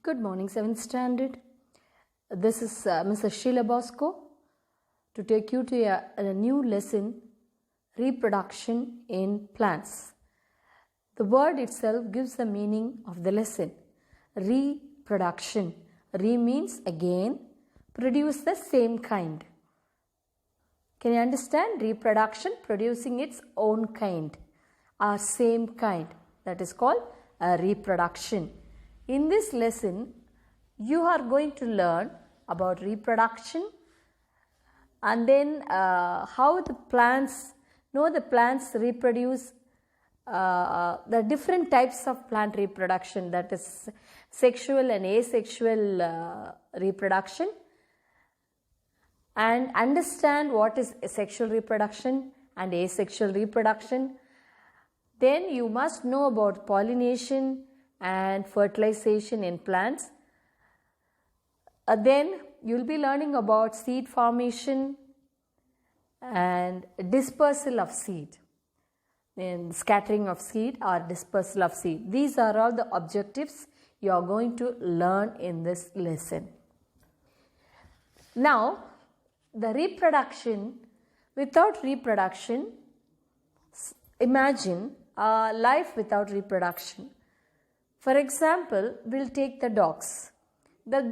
Good morning, 7th standard. This is Mrs. Sheila Bosco to take you to a new lesson, reproduction in plants. The word itself gives the meaning of the lesson. Reproduction. Re means again, produce the same kind. Can you understand? Reproduction, producing its own kind or same kind. That is called a reproduction. In this lesson, you are going to learn about reproduction and then how the plants reproduce, the different types of plant reproduction, that is sexual and asexual reproduction, and understand what is sexual reproduction and asexual reproduction. Then you must know about pollination and fertilization in plants. Then you will be learning about seed formation and dispersal of seed, and scattering of seed or dispersal of seed. These are all the objectives you are going to learn in this lesson. Now, the reproduction, without reproduction, imagine a life without reproduction. For example, we'll take the dogs. The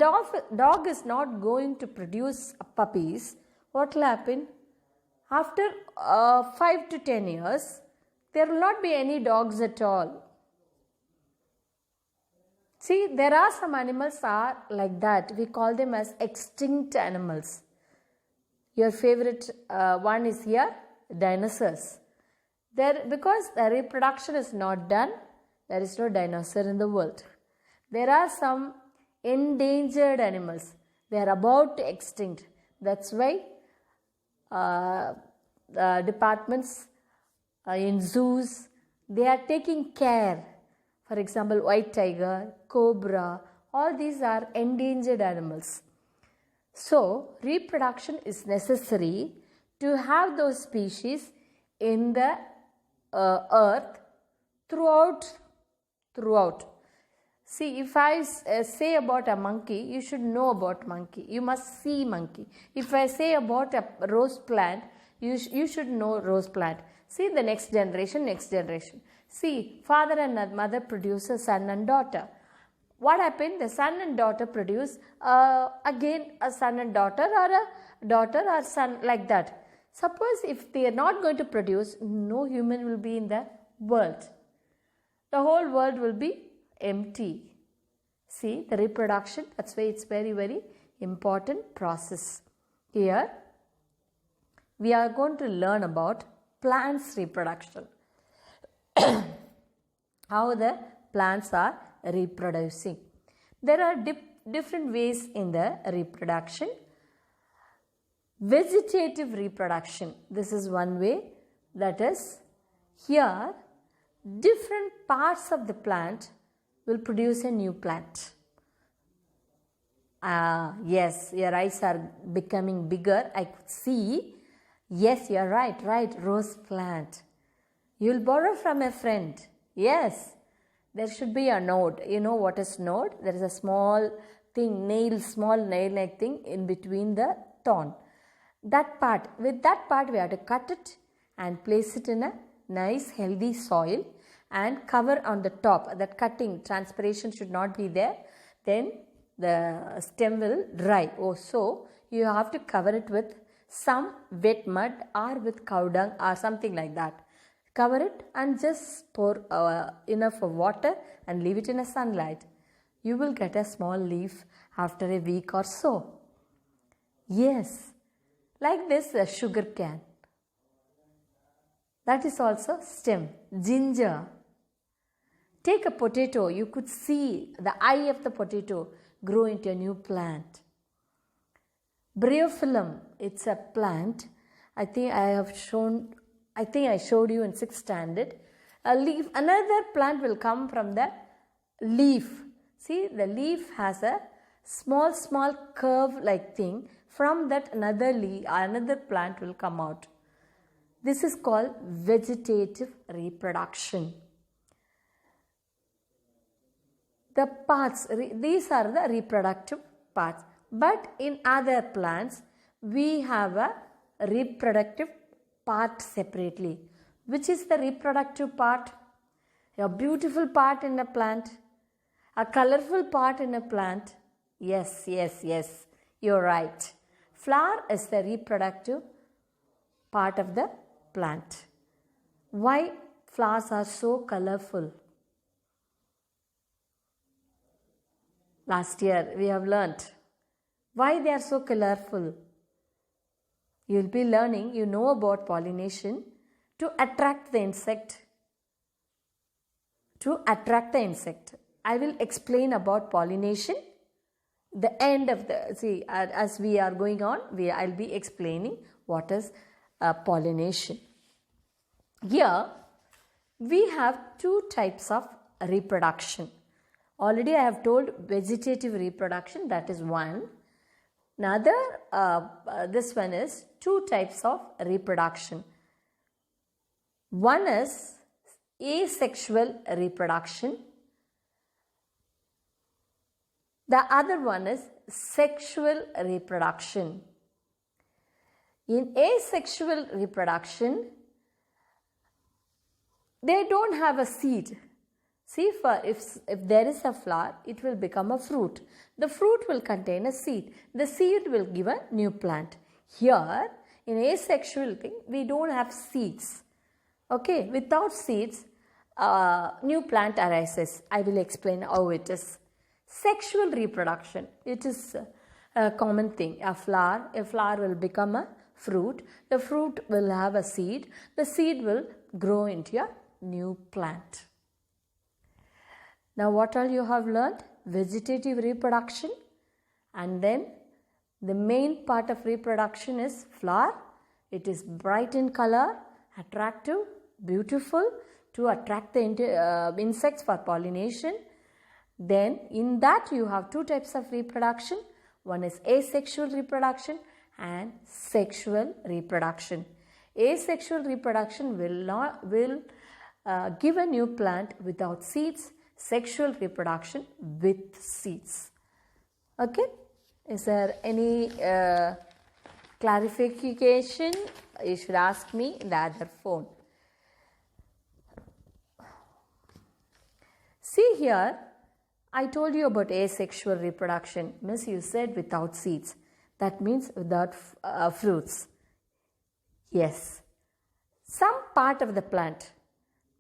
dog is not going to produce puppies. What will happen? After 5 to 10 years, there will not be any dogs at all. See, there are some animals are like that. We call them as extinct animals. Your favorite one is here, dinosaurs. Because the reproduction is not done, there is no dinosaur in the world. There are some endangered animals. They are about to extinct. That's why the departments in zoos, they are taking care. For example, white tiger, cobra, all these are endangered animals. So, reproduction is necessary to have those species in the earth throughout. See, if I say about a monkey, you should know about monkey. You must see monkey. If I say about a rose plant, you should know rose plant. See the next generation. See, father and mother produce a son and daughter. What happened? The son and daughter produce again a son and daughter, or a daughter or son, like that. Suppose if they are not going to produce, no human will be in the world. The whole world will be empty. See, the reproduction, that's why it's very, very important process. Here, we are going to learn about plants reproduction. How the plants are reproducing. There are different ways in the reproduction. Vegetative reproduction, this is one way, that is, here different parts of the plant will produce a new plant. Yes, your eyes are becoming bigger, I could see. Yes, you are right, rose plant. You will borrow from a friend. Yes, there should be a node. You know what is node? There is a small thing, small nail-like thing in between the thorn. With that part we have to cut it and place it in a nice healthy soil and cover on the top. That cutting, transpiration should not be there. Then the stem will dry. So you have to cover it with some wet mud or with cow dung or something like that. Cover it and just pour enough of water and leave it in a sunlight. You will get a small leaf after a week or so. Yes, like this, a sugar cane. That is also stem. Ginger. Take a potato. You could see the eye of the potato grow into a new plant. Bryophyllum. It's a plant. I think I showed you in 6th standard. A leaf. Another plant will come from the leaf. See, the leaf has a small curve like thing. From that another plant will come out. This is called vegetative reproduction. the parts, these are the reproductive parts. But in other plants, we have a reproductive part separately. Which is the reproductive part? A beautiful part in a plant, a colorful part in a plant. Yes, you're right. Flower is the reproductive part of the plant. Why flowers are so colorful? Last year we have learnt why they are so colorful. You will be learning, you know about pollination to attract the insect. I will explain about pollination. The end of the, as we are going on, I'll be explaining what is pollination. Here we have two types of reproduction. Already I have told vegetative reproduction, that is one. Another, this one is two types of reproduction. One is asexual reproduction. The other one is sexual reproduction. In asexual reproduction, they don't have a seed. See, if there is a flower, it will become a fruit. The fruit will contain a seed. The seed will give a new plant. Here, in asexual thing, we don't have seeds. Okay, without seeds, new plant arises. I will explain how it is. Sexual reproduction, it is a common thing. A flower will become a fruit. The fruit will have a seed. The seed will grow into a new plant. Now what all you have learned? Vegetative reproduction, and then the main part of reproduction is flower. It is bright in color, attractive, beautiful to attract the insects for pollination. Then in that you have two types of reproduction. One is asexual reproduction and sexual reproduction. Asexual reproduction will give a new plant without seeds. Sexual reproduction with seeds. Okay, is there any clarification? You should ask me in the other phone. See here, I told you about asexual reproduction. Miss, you said without seeds. That means without fruits. Yes. Some part of the plant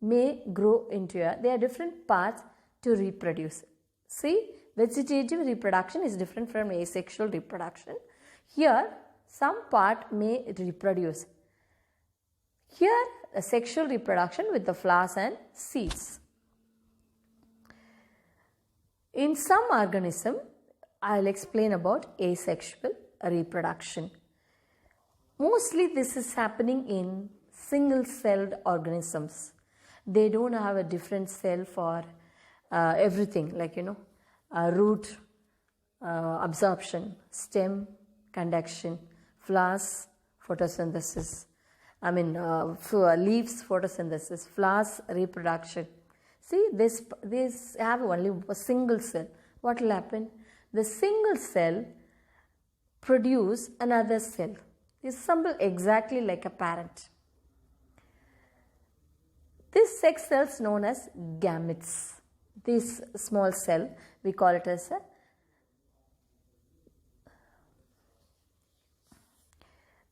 may grow into there are different parts to reproduce. See, vegetative reproduction is different from asexual reproduction. Here, some part may reproduce. Here, a sexual reproduction with the flowers and seeds. In some organism, I'll explain about asexual reproduction. Mostly this is happening in single-celled organisms. They don't have a different cell for everything, like root, absorption, stem, conduction, flowers, photosynthesis. Leaves, photosynthesis, flowers, reproduction. See, this have only a single cell. What will happen? The single cell produce another cell. This resembles exactly like a parent. This sex cell is known as gametes. This small cell, we call it as a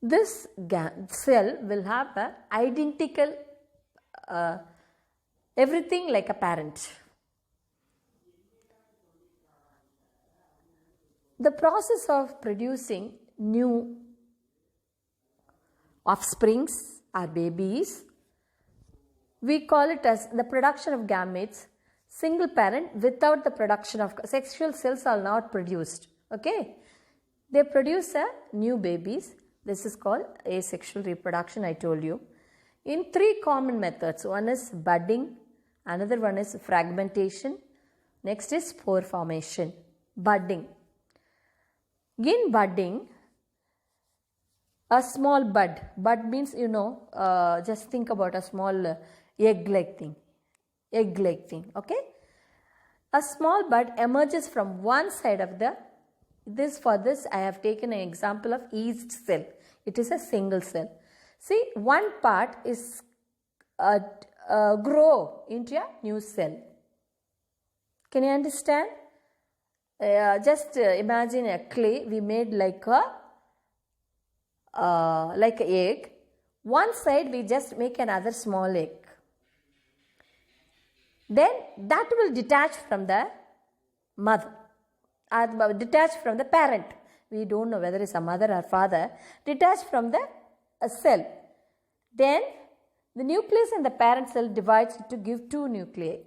this cell will have a identical everything like a parent. The process of producing new offsprings or babies, we call it as the production of gametes. Single parent without the production of sexual cells are not produced. Okay, they produce a new babies. This is called asexual reproduction, I told you. In three common methods. One is budding, another one is fragmentation, next is spore formation. Budding. In budding, a small bud. Bud means just think about a small egg-like thing. Okay. A small bud emerges from one side of for this I have taken an example of yeast cell. It is a single cell. See, one part is grow into a new cell. Can you understand? Just imagine a clay we made like an egg. One side we just make another small egg. Then that will detach from the mother, detach from the parent. We don't know whether it's a mother or father. Detach from the cell. Then the nucleus in the parent cell divides to give two nuclei.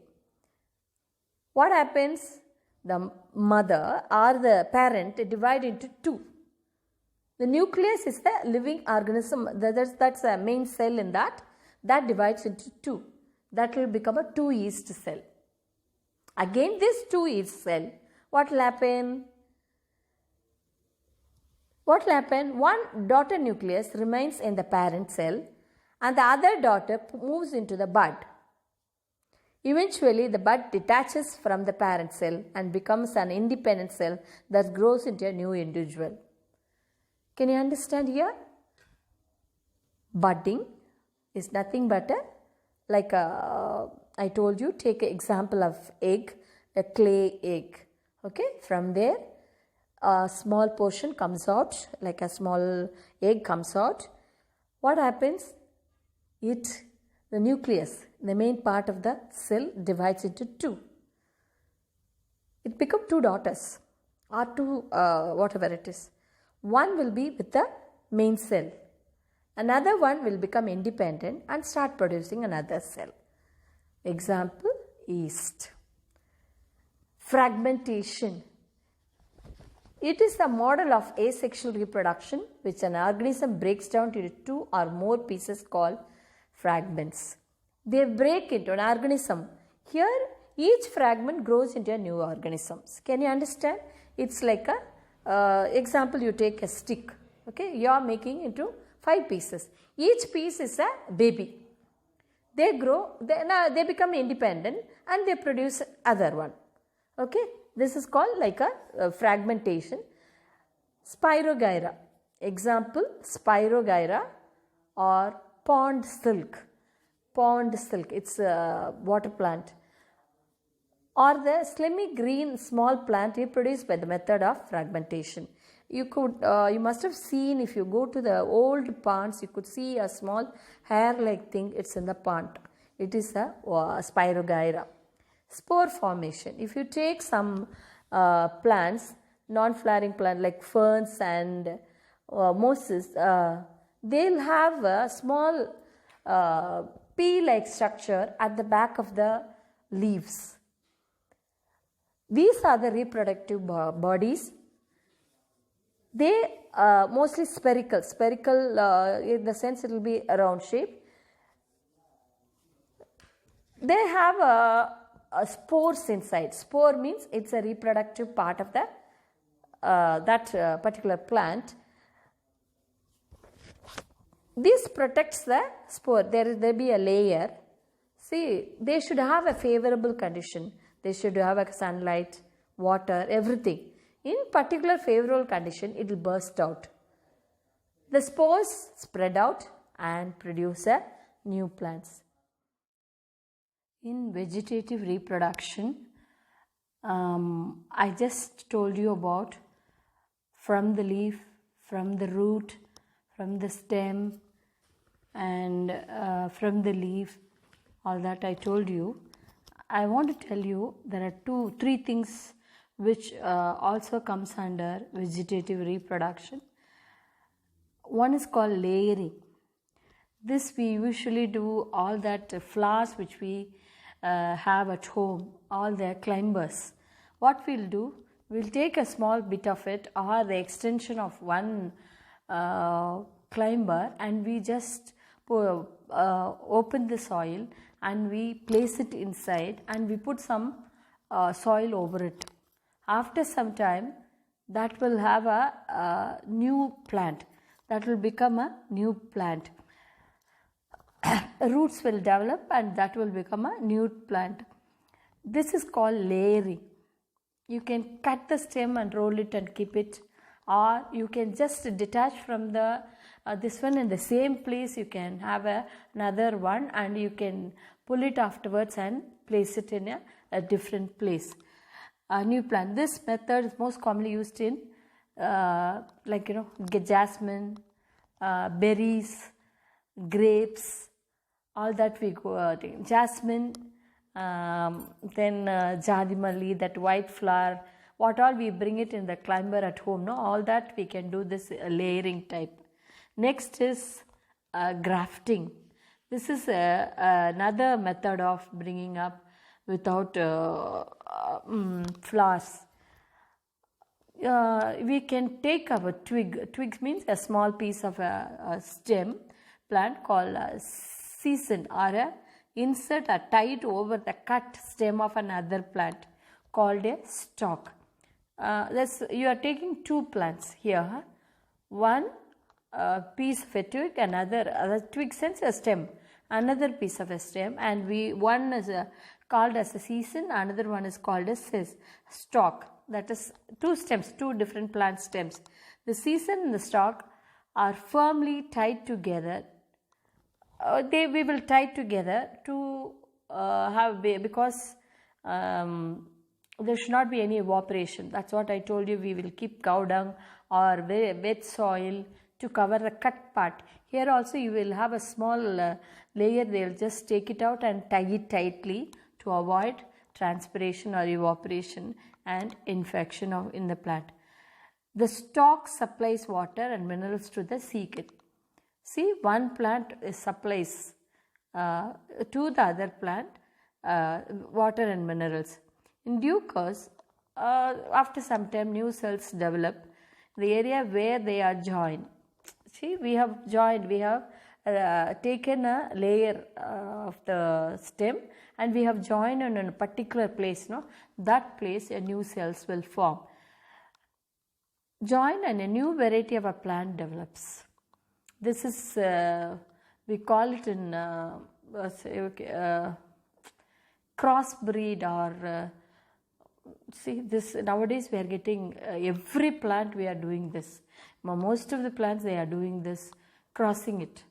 What happens? The mother or the parent divide into two. The nucleus is the living organism. That's a main cell in that. That divides into two. That will become a 2 yeast cell. Again, this 2 yeast cell, what will happen? What will happen? One daughter nucleus remains in the parent cell and the other daughter moves into the bud. Eventually, the bud detaches from the parent cell and becomes an independent cell that grows into a new individual. Can you understand here? Budding is nothing but I told you, take an example of egg, a clay egg. Okay, from there a small portion comes out, like a small egg comes out. What happens? The nucleus, the main part of the cell, divides into two. It becomes two daughters or two whatever it is. One will be with the main cell. Another one will become independent and start producing another cell. Example, yeast. Fragmentation. It is the model of asexual reproduction which an organism breaks down into two or more pieces called fragments. They break into an organism. Here, each fragment grows into a new organism. Can you understand? It's like a example, you take a stick. Okay, you are making into 5 pieces. Each piece is a baby. They grow, they become independent and they produce other one. Okay, this is called like a fragmentation. Spirogyra. Example, Spirogyra or pond silk. Pond silk, it's a water plant. Or the slimy green small plant reproduced by the method of fragmentation. You must have seen, if you go to the old ponds, you could see a small hair-like thing. It's in the pond. It is a Spirogyra. Spore formation. If you take some plants, non-flowering plant like ferns and mosses, they'll have a small pea-like structure at the back of the leaves. These are the reproductive bodies. They mostly spherical in the sense it will be a round shape. They have a spores inside. Spore means it's a reproductive part of the that particular plant. This protects the spore. There be a layer. See, they should have a favorable condition. They should have a sunlight, water, everything. In particular favorable condition, it will burst out. The spores spread out and produce a new plants. In vegetative reproduction, I just told you about from the leaf, from the root, from the stem and from the leaf, all that I told you. I want to tell you there are 3 things which also comes under vegetative reproduction. One is called layering. This we usually do all that flowers which we have at home, all the climbers. What we'll do, we'll take a small bit of it or the extension of one climber and we just open the soil and we place it inside and we put some soil over it. After some time, that will have a new plant. That will become a new plant. Roots will develop and that will become a new plant. This is called layering. You can cut the stem and roll it and keep it, or you can just detach from the this one in the same place. You can have another one and you can pull it afterwards and place it in a different place. A new plant. This method is most commonly used in like jasmine, berries, grapes, all that we go jasmine, then jadimalli, that white flower, what all we bring it in the climber at home, no, all that we can do this layering type. Next is grafting. This is another method of bringing up without flowers. We can take our twigs means a small piece of a stem plant called a season, or insert a tied over the cut stem of another plant called a stalk. You are taking two plants here, one piece of a twig, another twig sends a stem, another piece of a stem, and one is called as a season, another one is called as stalk. That is two stems, two different plant stems. The season and the stalk are firmly tied together. We will tie together to because there should not be any evaporation. That's what I told you. We will keep cow dung or wet soil to cover the cut part. Here also you will have a small layer. They will just take it out and tie it tightly to avoid transpiration or evaporation and infection in the plant. The stalk supplies water and minerals to the seed. See, one plant supplies to the other plant water and minerals. In due course, after some time, new cells develop the area where they are joined. See, we have joined, we have taken a layer of the stem and we have joined in a particular place. No? That place a new cells will form. Join and a new variety of a plant develops. This is, we call it in crossbreed, or see this nowadays we are getting every plant we are doing this. Most of the plants they are doing this, crossing it.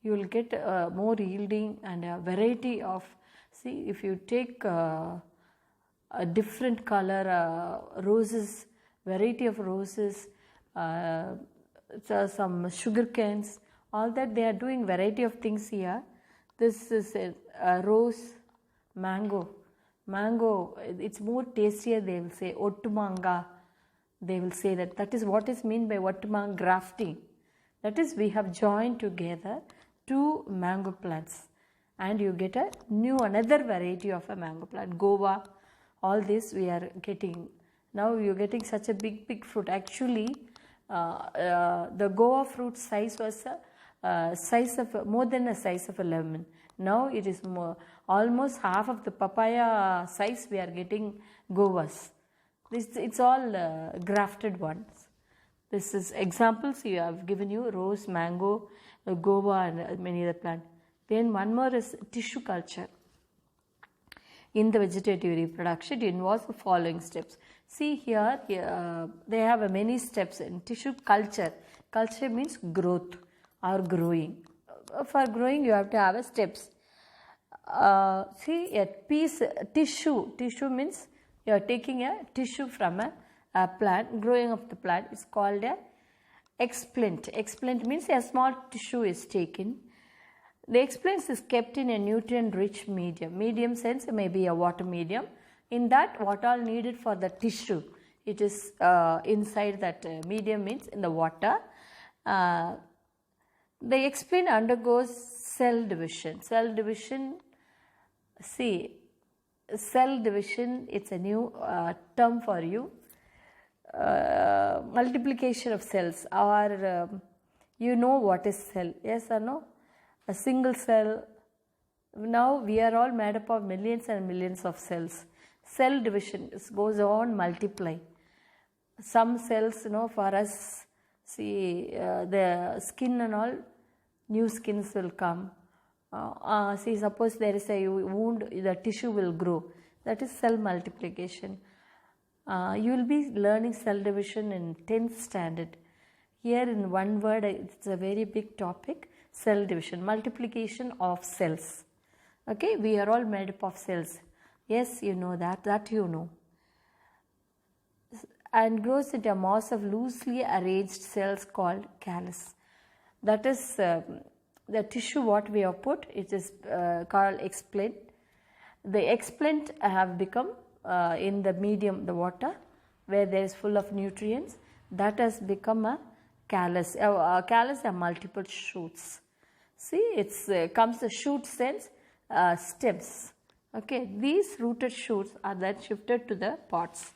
You will get more yielding and a variety of, see if you take a different color roses, variety of roses, some sugar canes, all that they are doing variety of things here. This is a rose, mango, it's more tastier, they will say ottumanga, they will say that is what is meant by ottumanga, grafting. That is, we have joined together two mango plants and you get another variety of a mango plant. Guava, all this we are getting. Now you are getting such a big fruit. Actually, the guava fruit size was more than a size of a lemon. Now it is almost half of the papaya size we are getting guavas. It's all grafted ones. This is examples you have given you: rose, mango, guava, and many other plants. Then one more is tissue culture. In the vegetative reproduction, it involves the following steps. See here, they have many steps in tissue culture. Culture means growth or growing. For growing, you have to have steps. See, a piece tissue. Tissue means you are taking a tissue from a plant. Growing of the plant is called a explant. Explant means a small tissue is taken. The explant is kept in a nutrient-rich medium. Medium sense may be a water medium. In that, what all needed for the tissue, it is inside that medium means in the water. The explant undergoes cell division. Cell division, see, cell division, it's a new term for you. Multiplication of cells, or you know what is cell, yes or no? A single cell. Now we are all made up of millions and millions of cells. Cell division goes on multiply. Some cells, for us, see the skin and all, new skins will come. See, suppose there is a wound, the tissue will grow. that is cell multiplication. You will be learning cell division in 10th standard. Here in one word, it's a very big topic, cell division, multiplication of cells. Okay, we are all made up of cells. Yes, you know that you know. And grows into a mass of loosely arranged cells called callus. That is the tissue what we have put, it is called explent. The explent have become in the medium, the water, where there is full of nutrients, that has become a callus. Callus are multiple shoots. See, it's comes the shoot sense, stems. Okay, these rooted shoots are then shifted to the pods.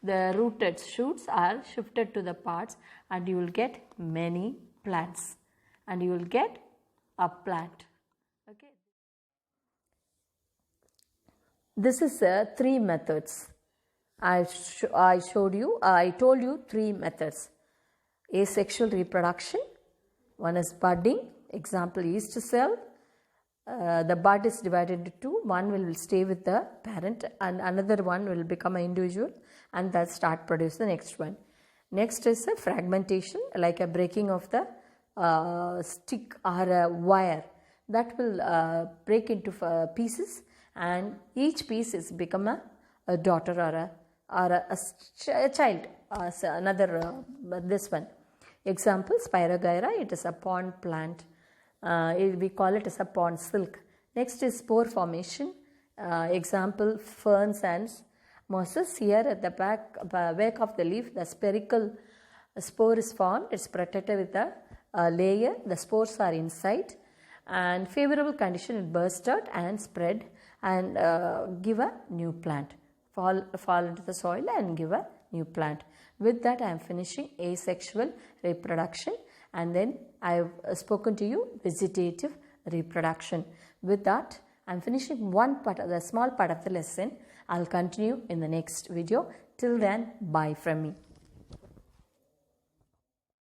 The rooted shoots are shifted to the pods, and you will get many plants, and you will get a plant. Okay. This is 3 methods. I told you 3 methods. Asexual reproduction, one is budding, example yeast cell. The bud is divided into 2, one will stay with the parent and another one will become an individual and that start produce the next one. Next is a fragmentation, like a breaking of the stick or a wire, that will break into pieces, and each piece is become a daughter or a child, another this one. Example, Spirogyra, it is a pond plant. We call it as a pond silk. Next is spore formation. Example, ferns and mosses. Here at the back of the leaf, the spherical spore is formed. It is protected with a layer. The spores are inside, and favorable condition it burst out and spread and give a new plant. Fall into the soil and give a new plant. With that, I am finishing asexual reproduction, and then I have spoken to you vegetative reproduction. With that, I am finishing one part of the small part of the lesson. I will continue in the next video. Till then, bye from me.